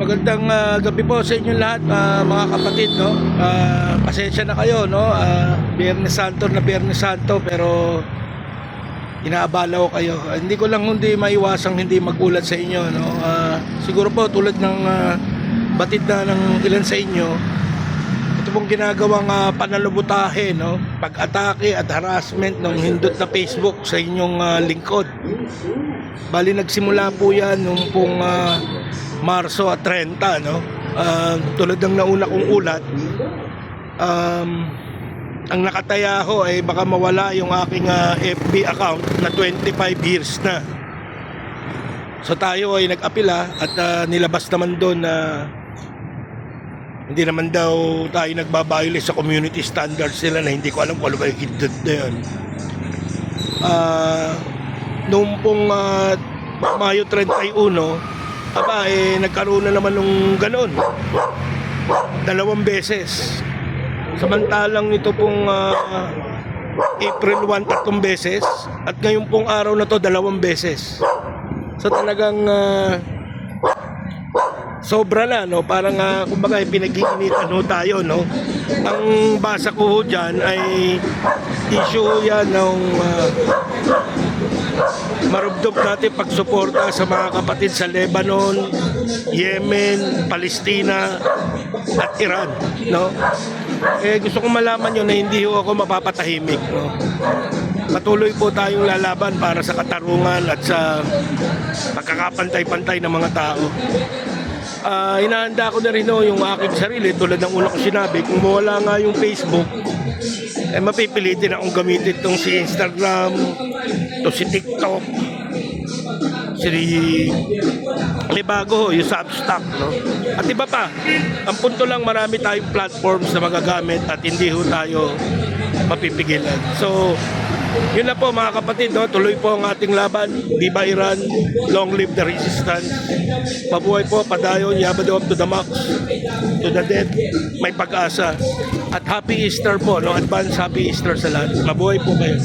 Magandang gabi po sa inyo lahat, mga kapatid, no. Pasensya na kayo, no. Biyernes Santo pero inaabala ko kayo. Hindi ko lang hindi maiwasang hindi magulat sa inyo, no. Siguro po tulad ng batid na ng ilan sa inyo, ito pong ginagawang panalubutahe, no, pag-atake at harassment ng hindot na Facebook sa inyong lingkod. Bali nagsimula po yan nung pong Marso at 30, no? Tulad ng nauna kong ulat, ang nakataya ko ay baka mawala yung aking FB account na 25 years na. So tayo ay nag-apila at nilabas naman doon na hindi naman daw tayo nagbabayole sa community standards nila, na hindi ko alam kung ano ba yung hindot na yun. Noong pong Mayo 31, nagkaroon na naman ng ganon 2 beses. Samantalang ito pong April 1 3 beses, at ngayon pong araw na to 2 beses. So talagang sobra na, no? Parang kumbaga pinag-iinitan ho tayo, no? Ang basa ko ho dyan ay issue yan ng marubdob natin pagsuporta sa mga kapatid sa Lebanon, Yemen, Palestina at Iran, no? Gusto kong malaman nyo na hindi ho ako mapapatahimik, no? Patuloy po tayong lalaban para sa katarungan at sa pagkakapantay-pantay ng mga tao. Hinahanda ko na rin yung aking sarili, tulad ng una ko sinabi, kung mawala nga yung Facebook, mapipilitin akong gamitin itong si Instagram, to si TikTok, may bago yung Substack, no? At iba pa, ang punto lang, marami tayong platforms na magagamit at hindi ho tayo mapipigilan. So yun na po mga kapatid, no? Tuloy po ang ating laban. Viva Iran, long live the resistance. Mabuhay po, padayon, yabado up to the max, to the dead, may pag-asa. At happy Easter po, no? Advance happy Easter sa lahat. Mabuhay po kayo.